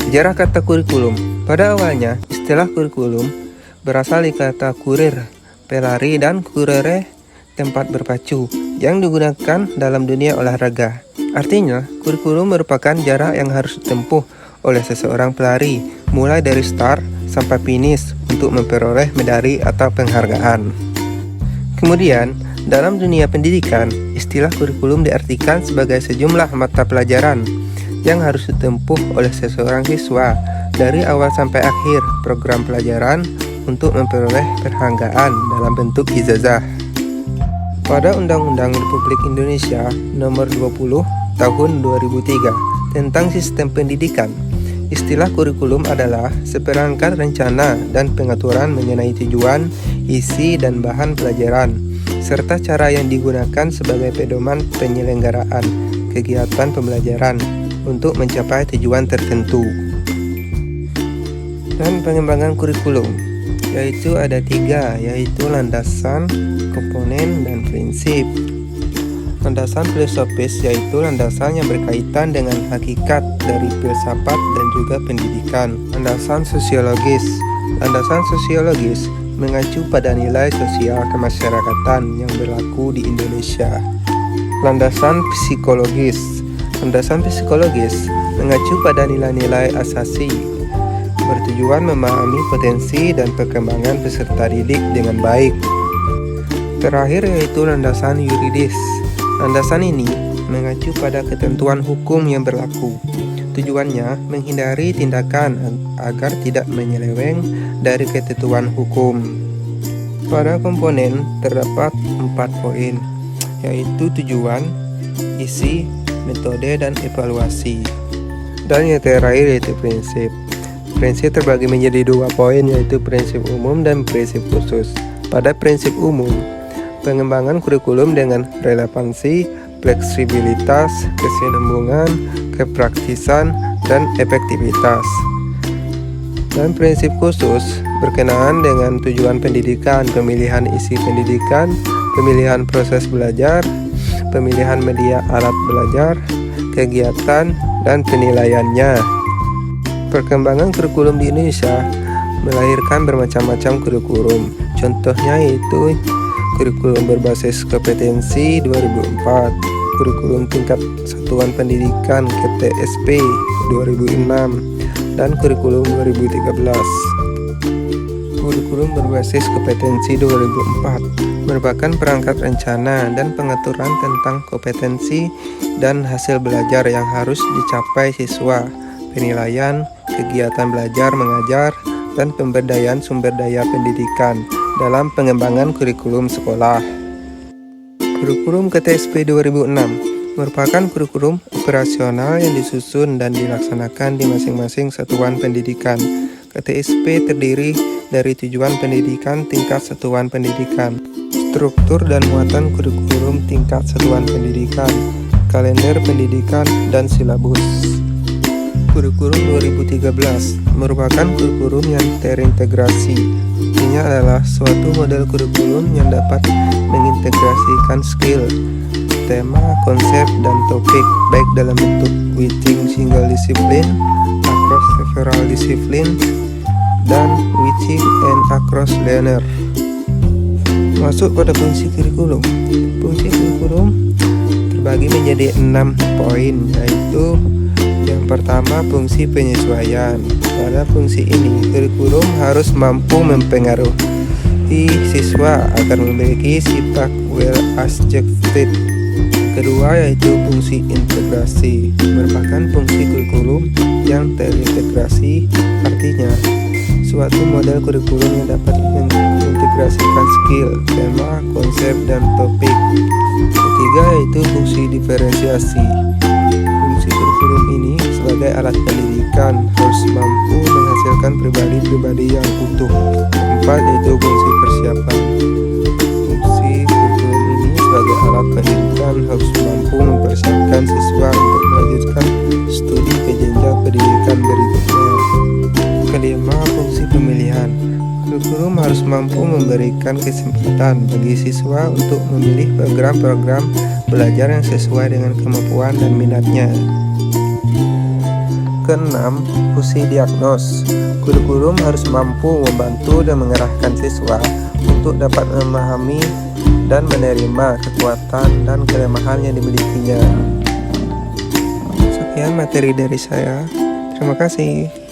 Sejarah kata kurikulum. Pada awalnya, istilah kurikulum berasal dari kata kurir, pelari, dan kurere, tempat berpacu, yang digunakan dalam dunia olahraga. Artinya, kurikulum merupakan jarak yang harus ditempuh oleh seseorang pelari, mulai dari start sampai finish untuk memperoleh medali atau penghargaan. Kemudian, dalam dunia pendidikan, istilah kurikulum diartikan sebagai sejumlah mata pelajaran yang harus ditempuh oleh seseorang siswa dari awal sampai akhir program pelajaran untuk memperoleh penghargaan dalam bentuk ijazah. Pada Undang-Undang Republik Indonesia Nomor 20 Tahun 2003 tentang Sistem Pendidikan, istilah kurikulum adalah seperangkat rencana dan pengaturan mengenai tujuan, isi, dan bahan pelajaran, serta cara yang digunakan sebagai pedoman penyelenggaraan kegiatan pembelajaran untuk mencapai tujuan tertentu. Dan pengembangan kurikulum, yaitu ada 3, yaitu landasan, komponen, dan prinsip. Landasan filosofis yaitu landasan yang berkaitan dengan hakikat dari filsafat dan juga pendidikan. Landasan sosiologis. Landasan sosiologis mengacu pada nilai sosial kemasyarakatan yang berlaku di Indonesia. Landasan psikologis. Landasan psikologis mengacu pada nilai-nilai asasi, bertujuan memahami potensi dan perkembangan peserta didik dengan baik. Terakhir yaitu landasan yuridis. Landasan ini mengacu pada ketentuan hukum yang berlaku. Tujuannya menghindari tindakan agar tidak menyeleweng dari ketentuan hukum. Pada komponen terdapat 4 poin, yaitu tujuan, isi, metode, dan evaluasi. Dan yang terakhir yaitu prinsip. Prinsip terbagi menjadi 2 poin, yaitu prinsip umum dan prinsip khusus. Pada prinsip umum, pengembangan kurikulum dengan relevansi, fleksibilitas, kesinambungan, kepraktisan, dan efektivitas. Dan prinsip khusus berkenaan dengan tujuan pendidikan, pemilihan isi pendidikan, pemilihan proses belajar, pemilihan media alat belajar, kegiatan, dan penilaiannya. Perkembangan kurikulum di Indonesia melahirkan bermacam-macam kurikulum. Contohnya yaitu kurikulum berbasis kompetensi 2004, kurikulum tingkat satuan pendidikan KTSP 2006, dan kurikulum 2013. Kurikulum berbasis kompetensi 2004 merupakan perangkat rencana dan pengaturan tentang kompetensi dan hasil belajar yang harus dicapai siswa, penilaian, kegiatan belajar mengajar, dan pemberdayaan sumber daya pendidikan dalam pengembangan kurikulum sekolah. Kurikulum KTSP 2006 merupakan kurikulum operasional yang disusun dan dilaksanakan di masing-masing satuan pendidikan. KTSP terdiri dari tujuan pendidikan tingkat satuan pendidikan, struktur dan muatan kurikulum tingkat satuan pendidikan, kalender pendidikan, dan silabus. Kurikulum 2013 merupakan kurikulum yang terintegrasi. Intinya adalah suatu model kurikulum yang dapat mengintegrasikan skill, tema, konsep, dan topik baik dalam bentuk within single discipline, across several discipline, dan within and across learner. Masuk pada fungsi kurikulum. Fungsi kurikulum terbagi menjadi 6 poin, yaitu yang pertama, fungsi penyesuaian. Pada fungsi ini, kurikulum harus mampu mempengaruhi siswa agar memiliki sifat well-adjusted. Kedua yaitu fungsi integrasi, merupakan fungsi kurikulum yang terintegrasi, artinya suatu model kurikulum yang dapat mengintegrasikan skill, tema, konsep, dan topik. Ketiga yaitu fungsi diferensiasi. Fungsi kurikulum ini sebagai alat pendidikan harus mampu menghasilkan pribadi-pribadi yang utuh. Keempat yaitu fungsi persiapan. Fungsi kurikulum ini sebagai alat pendidikan harus mampu mempersiapkan siswa untuk melanjutkan studi ke jenjang pendidikan berikutnya. Kelima, fungsi pemilihan. Kurikulum harus mampu memberikan kesempatan bagi siswa untuk memilih program-program belajar yang sesuai dengan kemampuan dan minatnya. keenam, fungsi diagnos. Kurikulum harus mampu membantu dan mengarahkan siswa untuk dapat memahami dan menerima kekuatan dan kelemahan yang dimilikinya. Sekian materi dari saya. Terima kasih.